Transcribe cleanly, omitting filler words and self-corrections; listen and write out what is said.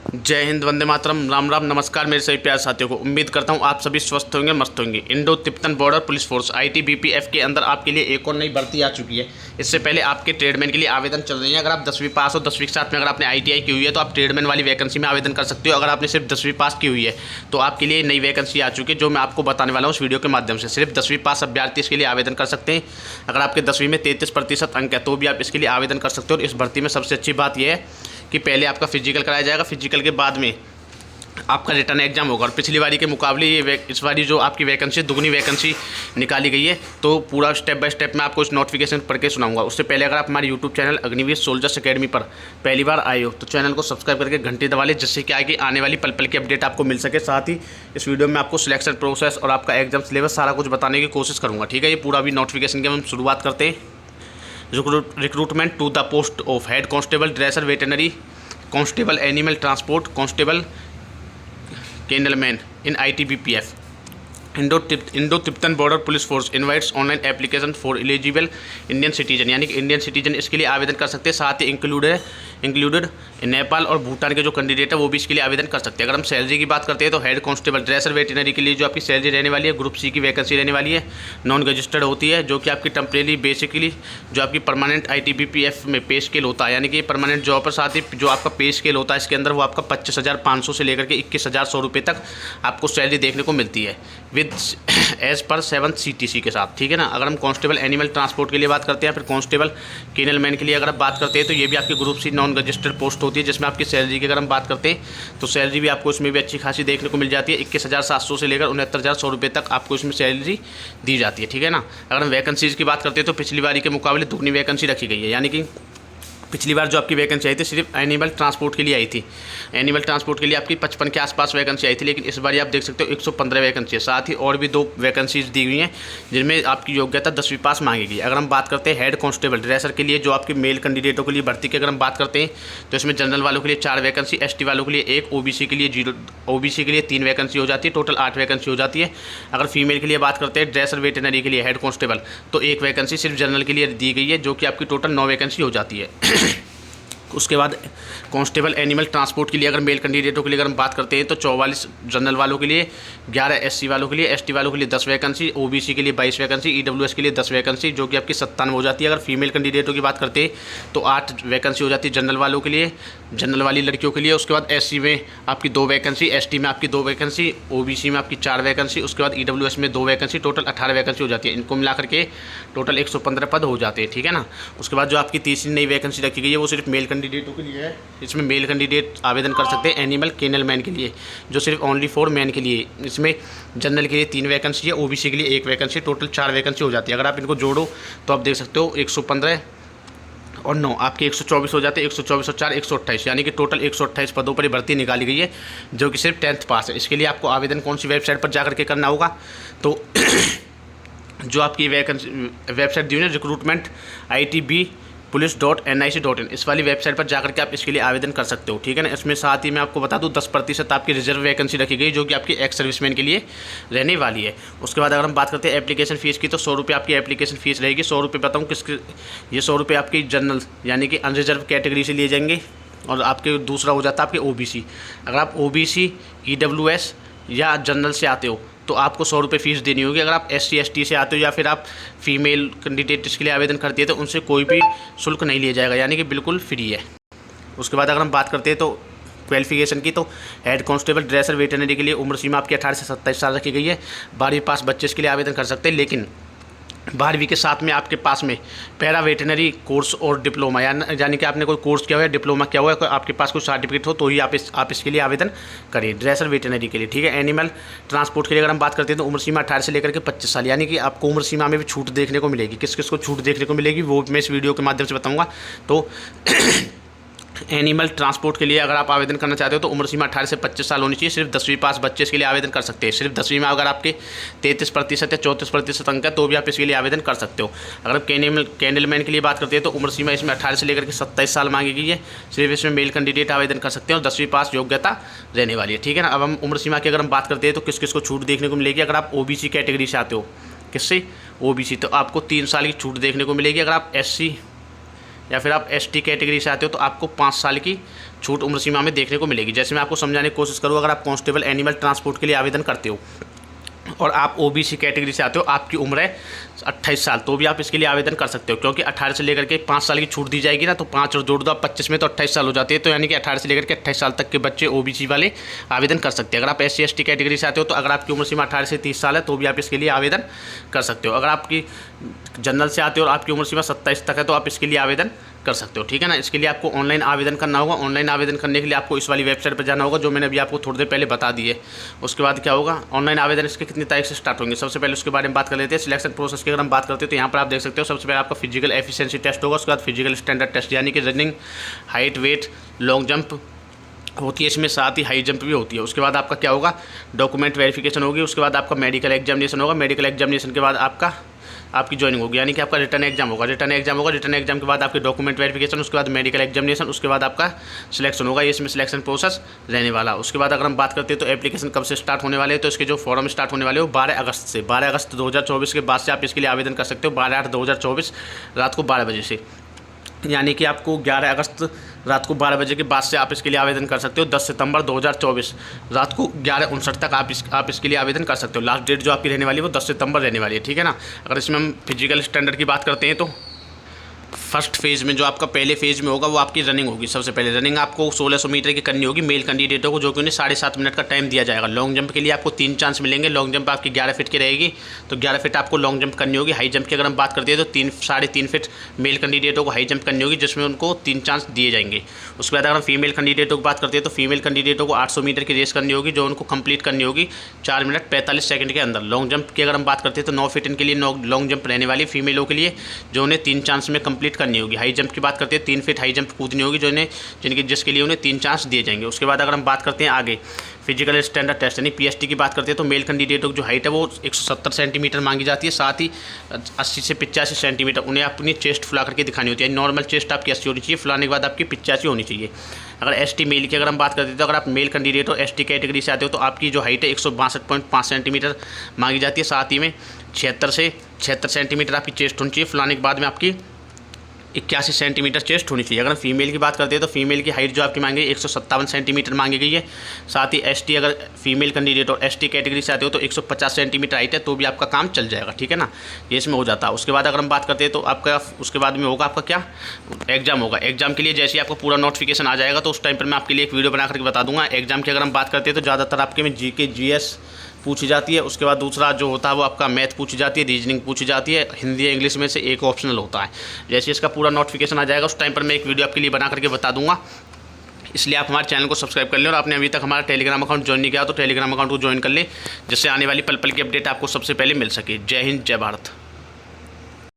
जय हिंद, वंदे मातरम, राम राम, नमस्कार मेरे सभी प्यारे साथियों को। उम्मीद करता हूँ आप सभी स्वस्थ होंगे, मस्त होंगे। Indo Tibetan Border Police force ITBPF के अंदर आपके लिए एक और नई भर्ती आ चुकी है। इससे पहले आपके ट्रेडमैन के लिए आवेदन चल रही है। अगर आप 10वीं पास हो, 10वीं के साथ में अगर आपने ITI की हुई है तो आप ट्रेडमैन वाली वैकेंसी में आवेदन कर सकते हो। अगर आपने सिर्फ 10वीं पास की हुई है तो आपके लिए नई वैकेंसी आ चुकी है, जो मैं आपको बताने वाला हूँ इस वीडियो के माध्यम से। सिर्फ 10वीं पास अभ्यर्थी इसके लिए आवेदन कर सकते हैं। अगर आपके 10वीं में 33% अंक है तो भी आप इसके लिए आवेदन कर सकते हो। और इस भर्ती में सबसे अच्छी बात यह है कि पहले आपका फिजिकल कराया जाएगा, फिजिकल के बाद में आपका रिटर्न एग्जाम होगा। और पिछली बारी के मुकाबले ये इस बारी जो आपकी वैकेंसी दुगनी वैकेंसी निकाली गई है। तो पूरा स्टेप बाय स्टेप मैं आपको इस नोटिफिकेशन पढ़ के सुनाऊंगा। उससे पहले अगर आप हमारे YouTube channel Agniveer soldiers academy पर पहली बार आए हो तो चैनल को सब्सक्राइब करके घंटी दबा लें, जिससे कि आगे आने वाली पल पल की अपडेट आपको मिल सके। साथ ही इस वीडियो में आपको सिलेक्शन प्रोसेस और आपका एग्जाम सिलेबस सारा कुछ बताने की कोशिश करूँगा। ठीक है, ये पूरा भी नोटिफिकेशन की हम शुरुआत करते हैं। Recruitment to the post of head constable, dresser, veterinary constable, animal transport constable, kennelman in ITBPF। Indo Tibetan Border Police Force invites online application for eligible Indian citizen, यानी कि इंडियन सिटीजन इसके लिए आवेदन कर सकते हैं। साथ ही इंक्लूडेड नेपाल और भूटान के जो कैंडिडेट है वो भी इसके लिए आवेदन कर सकते हैं। अगर हम सैलरी की बात करते हैं तो हेड कांस्टेबल, ड्रेसर, वेटनरी के लिए जो आपकी सैलरी रहने वाली है ग्रुप C की वैकेंसी रहने वाली है। नॉन रजिस्टर्ड होती है, जो कि आपकी टेम्परेरी बेसिकली जो आपकी परमानेंट ITBPF में पे स्केल होता है, यानी कि परमानेंट जॉब पर। साथ ही जो आपका पे स्केल होता है इसके अंदर वो आपका 25,500 से लेकर के 21,100 रुपये तक आपको सैलरी देखने को मिलती है, विद एज पर 7 CTC के साथ। ठीक है ना। अगर हम कांस्टेबल एनिमल ट्रांसपोर्ट के लिए बात करते हैं, फिर कांस्टेबल केनलमैन के लिए अगर आप बात करते हैं तो ये भी आपकी group C non registered post होती है, जिसमें आपकी सैलरी की अगर हम बात करते हैं तो सैलरी भी आपको इसमें भी अच्छी खासी देखने को मिल जाती है। 21,700 से लेकर 69,100 रुपये तक आपको इसमें सैलरी दी जाती है। ठीक है ना। अगर हम वैकेंसीज़ की बात करते हैं तो पिछली बारी के मुकाबले दुगनी वैकेंसी रखी गई है, यानी कि पिछली बार जो आपकी वैकेंसी आई थी सिर्फ एनिमल ट्रांसपोर्ट के लिए आई थी। एनिमल ट्रांसपोर्ट के लिए आपकी 55 के आसपास वैकेंसी आई थी, लेकिन इस बार आप देख सकते हो 115 वैकेंसी है। साथ ही और भी 2 वैकेंसीज दी हुई हैं जिनमें आपकी योग्यता 10वीं पास मांगी गई। अगर हम बात करते हैं हेड कांस्टेबल ड्रेसर के लिए, जो आपके मेल कैंडिडेटों के लिए भर्ती की अगर हम बात करते हैं तो इसमें जनरल वालों के लिए 4 वैकेंसी, ST वालों के लिए 1, OBC के लिए 0, OBC के लिए 3 वैकेंसी हो जाती है। टोटल 8 वैकेंसी हो जाती है। अगर फीमेल के लिए बात करते हैं ड्रेसर वेटनरी के लिए हेड कांस्टेबल तो 1 वैकेंसी सिर्फ जनरल के लिए दी गई है, जो कि आपकी टोटल 9 वैकेंसी हो जाती है। उसके बाद कांस्टेबल एनिमल ट्रांसपोर्ट के लिए अगर मेल कैंडिडेटों के लिए अगर हम बात करते हैं तो 44 जनरल वालों के लिए, 11 SC वालों के लिए, ST वालों के लिए 10 वैकेंसी, OBC के लिए 22 वैकेंसी, EWS के लिए 10 वैकेंसी, जो कि आपकी 97 हो जाती है। अगर फीमेल कैंडिडेटों की बात करते हैं तो 8 वैकेंसी हो जाती है जनरल वालों के लिए, जनरल वाली लड़कियों के लिए। उसके बाद SC में आपकी 2 वैकेंसी, ST में आपकी 2 वैकेंसी, OBC में आपकी 4 वैकेंसी, उसके बाद EWS में 2 वैकेंसी, टोटल 18 वैकेंसी हो जाती है। इनको मिलाकर के टोटल 115 पद हो जाते हैं। ठीक है ना। उसके बाद जो आपकी तीसरी नई वैकेंसी रखी गई है वो सिर्फ मेल कैंडिडेटों के लिए है। इसमें मेल कैंडिडेट आवेदन कर सकते हैं एनिमल केनलमैन के लिए, जो सिर्फ ओनली फॉर मैन के लिए। इसमें जनरल के लिए 3 वैकेंसी है, OBC के लिए 1 वैकेंसी, टोटल 4 वैकेंसी हो जाती है। अगर आप इनको जोड़ो तो आप देख सकते हो 115 और 9 आपके 124 हो जाते हैं। 124 और 4 128, यानी कि टोटल 128 पदों पर भर्ती निकाली गई है, जो कि सिर्फ 10th पास है। इसके लिए आपको आवेदन कौन सी वेबसाइट पर जाकर के करना होगा तो जो आपकी वैकेंसी वेबसाइट दी हुई है रिक्रूटमेंट ITBPolice.nic.in, इस वाली वेबसाइट पर जाकर के आप इसके लिए आवेदन कर सकते हो। ठीक है ना। इसमें साथ ही मैं आपको बता दूं 10% आपकी रिजर्व वैकेंसी रखी गई, जो कि आपकी एक्स सर्विसमैन के लिए रहने वाली है। उसके बाद अगर हम बात करते हैं एप्लीकेशन फ़ीस की तो 100 रुपये आपकी एप्लीकेशन फ़ीस रहेगी। 100 रुपये बताऊँ किसके, ये 100 रुपये आपकी जनरल यानी कि अनरिजर्व कैटेगरी से लिए जाएंगे। और आपके दूसरा हो जाता है आपके OBC। अगर आप OBC, EWS या जनरल से आते हो तो आपको 100 रुपये फ़ीस देनी होगी। अगर आप SC ST से आते हो या फिर आप फीमेल कैंडिडेट इसके लिए आवेदन करते हैं तो उनसे कोई भी शुल्क नहीं लिया जाएगा, यानी कि बिल्कुल फ्री है। उसके बाद अगर हम बात करते हैं तो क्वालिफिकेशन की तो हेड कांस्टेबल ड्रेसर वेटनरी के लिए उम्र सीमा आपकी 18 से 27 साल रखी गई है। 12वीं पास बच्चे इसके लिए आवेदन कर सकते हैं, लेकिन 12वीं के साथ में आपके पास में पैरा वेटनरी कोर्स और डिप्लोमा यानी कि आपने कोई कोर्स किया हुआ है, डिप्लोमा किया हुआ है, आपके पास कोई सर्टिफिकेट हो तो ही आप इसके लिए आवेदन करिए ड्रेसर वेटनरी के लिए। ठीक है। एनिमल ट्रांसपोर्ट के लिए अगर हम बात करते हैं तो उम्र सीमा 18 से लेकर के 25 साल, यानी कि आपको उम्र सीमा में भी छूट देखने को मिलेगी। किस किस को छूट देखने को मिलेगी वो मैं इस वीडियो के माध्यम से बताऊँगा। तो एनिमल ट्रांसपोर्ट के लिए अगर आप आवेदन करना चाहते हो तो उम्र सीमा 18 से 25 साल होनी चाहिए। सिर्फ 10वीं पास बच्चे इसके लिए आवेदन कर सकते हैं। सिर्फ 10वीं में अगर आपके 33% या 34% अंक है तो भी आप इसके लिए आवेदन कर सकते हो। अगर आप कैंडलमैन के लिए बात करते हैं तो उम्र सीमा इसमें 18 से लेकर के 27 साल मांगी गई है। सिर्फ इसमें मेल कैंडिडेट आवेदन कर सकते हैं और 10वीं पास योग्यता रहने वाली है। ठीक है ना। अब हम उम्र सीमा की अगर हम बात करते हैं तो किस किस को छूट देखने को मिलेगी। अगर आप OBC कैटेगरी से आते हो, किससे OBC, तो आपको 3 साल की छूट देखने को मिलेगी। अगर आप SC या फिर आप ST कैटेगरी से आते हो तो आपको 5 साल की छूट उम्र सीमा में देखने को मिलेगी। जैसे मैं आपको समझाने की कोशिश करूँ, अगर आप कांस्टेबल एनिमल ट्रांसपोर्ट के लिए आवेदन करते हो और आप OBC कैटेगरी से आते हो, आपकी उम्र है 28 साल, तो भी आप इसके लिए आवेदन कर सकते हो, क्योंकि 18 से लेकर के 5 साल की छूट दी जाएगी ना, तो 5 और जोड़ दो आप 25 में, तो 28 साल हो जाते हैं। तो यानी कि 18 से लेकर के 28 साल तक के बच्चे OBC वाले आवेदन कर सकते हैं। अगर आप SC ST कैटेगरी से आते हो तो अगर आपकी उम्र सीमा 18 से 30 साल है तो भी आप इसके लिए आवेदन कर सकते हो। अगर आपकी जनरल से आते हो और आपकी उम्र सीमा 27 तक है तो आप इसके लिए आवेदन कर सकते हो, ठीक है ना। इसके लिए आपको ऑनलाइन आवेदन करना होगा। ऑनलाइन आवेदन करने के लिए आपको इस वाली वेबसाइट पर जाना होगा, जो मैंने अभी आपको थोड़ी देर पहले बता दी है। उसके बाद क्या होगा, ऑनलाइन आवेदन इसके कितनी तारीख से स्टार्ट होंगे, सबसे पहले उसके बारे में बात कर लेते हैं। सिलेक्शन प्रोसेस की अगर हम बात करते हैं तो यहाँ पर आप देख सकते हो, सबसे पहले आपका फिजिकल एफिशिएंसी टेस्ट होगा, उसके बाद फिजिकल स्टैंडर्ड टेस्ट, यानी कि running, height, weight, long jump होती है इसमें, साथ ही हाई जंप भी होती है। उसके बाद आपका क्या होगा, डॉक्यूमेंट वेरिफिकेशन होगी। उसके बाद आपका मेडिकल एग्जामिनेशन होगा। मेडिकल एग्जामिनेशन के बाद आपकी ज्वाइनिंग होगी, यानी कि आपका रिटर्न एग्जाम होगा। रिटर्न एग्जाम के बाद आपके डॉक्यूमेंट वेरिफिकेशन, उसके बाद मेडिकल एग्जामिनेशन, उसके बाद आपका सिलेक्शन होगा। ये इसमें सिलेक्शन प्रोसेस रहने वाला। उसके बाद अगर हम बात करते हैं तो एप्लीकेशन कब से स्टार्ट होने वाले हैं, तो इसके जो फॉर्म स्टार्ट होने वाले हो 12 अगस्त से। 12 अगस्त 2024 के बाद से आप इसके लिए आवेदन कर सकते हो, 12/8/2024 रात को 12 बजे से, यानी कि आपको 11 अगस्त रात को 12 बजे के बाद से आप इसके लिए आवेदन कर सकते हो। 10 सितंबर 2024 रात को 11:59 तक आप इसके लिए आवेदन कर सकते हो। लास्ट डेट जो आपकी रहने वाली है वो 10 सितंबर रहने वाली है, ठीक है ना। अगर इसमें हम फिजिकल स्टैंडर्ड की बात करते हैं तो फर्स्ट फेज़ में जो आपका पहले फेज़ में होगा वो आपकी रनिंग होगी। सबसे पहले रनिंग आपको 1600 मीटर की करनी होगी मेल कैंडिडेटों को, जो कि उन्हें 7.5 मिनट का टाइम दिया जाएगा। लॉन्ग जंप के लिए आपको 3 चांस मिलेंगे। लॉन्ग जंप आपकी 11 फीट की रहेगी, तो 11 फीट आपको लॉन्ग जंप करनी होगी। हाई जंप की अगर हम बात करते हैं तो 3.5 फीट मेल कैंडिडेटों को हाई जंप करनी होगी, जिसमें उनको 3 चांस दिए जाएंगे। उसके बाद अगर हम फीमेल कैंडिडेटों की बात करते हैं तो फीमेल कैंडिडेटों को 800 मीटर की रेस करनी होगी, जो उनको कंप्लीट करनी होगी 4 मिनट 45 सेकंड के अंदर। लॉन्ग जंप की अगर हम बात करते हैं तो 9 फीट इनके लिए लॉन्ग जंप रहने वाली फीमेलों के लिए, जो उन्हें 3 चांस में कंप्लीट करनी होगी। हाई जंप की बात करते हैं 3 फीट हाई जंप कूदनी होगी, जिसके लिए उन्हें 3 चांस दिए जाएंगे। उसके बाद अगर हम बात करते हैं आगे फिजिकल स्टैंडर्ड टेस्ट यानी PST की बात करते हैं तो मेल कैंडिडेटों की जो हाइट है वो 170 सेंटीमीटर मांगी जाती है, साथ ही 80 से 85 सेंटीमीटर उन्हें अपनी चेस्ट फुला करके दिखानी होती है। नॉर्मल चेस्ट आपकी 80 होनी चाहिए, फुलाने के बाद आपकी 85 होनी चाहिए। अगर ST मेल की अगर हम बात करते हैं तो अगर आप मेल कैंडिडेट हो ST कैटेगरी से आते हो तो आपकी जो हाइट है 162.5 सेंटीमीटर मांगी जाती है, साथ ही में 76 सेंटीमीटर आपकी चेस्ट होनी चाहिए, फुलाने के बाद में आपकी 81 सेंटीमीटर चेस्ट होनी चाहिए। अगर फीमेल की बात करते हैं तो फीमेल की हाइट जो आपकी मांगी 157 सेंटीमीटर मांगी गई है, साथ ही ST अगर फीमेल कैंडिडेट और ST कैटेगरी से आते हो तो 150 सेंटीमीटर हाइट है, तो भी आपका काम चल जाएगा, ठीक है ना। ये इसमें हो जाता है। उसके बाद अगर हम बात करते हैं तो आपका उसके बाद में होगा आपका क्या एग्जाम होगा। एग्जाम के लिए जैसे ही आपको पूरा नोटिफिकेशन आ जाएगा तो उस टाइम पर मैं आपके लिए एक वीडियो बना करके बता दूंगा। एग्जाम की अगर हम बात करते हैं तो ज़्यादातर आपके में GK GS पूछी जाती है। उसके बाद दूसरा जो होता है वो आपका मैथ पूछी जाती है, रीजनिंग पूछी जाती है, हिंदी या इंग्लिश में से एक ऑप्शनल होता है। जैसे इसका पूरा नोटिफिकेशन आ जाएगा उस टाइम पर मैं एक वीडियो आपके लिए बना करके बता दूंगा, इसलिए आप हमारे चैनल को सब्सक्राइब कर लें। और आपने अभी तक हमारा टेलीग्राम अकाउंट ज्वाइन नहीं किया तो टेलीग्राम अकाउंट को ज्वाइन कर लें, जिससे आने वाली पल पल की अपडेट आपको सबसे पहले मिल सके। जय हिंद, जय भारत।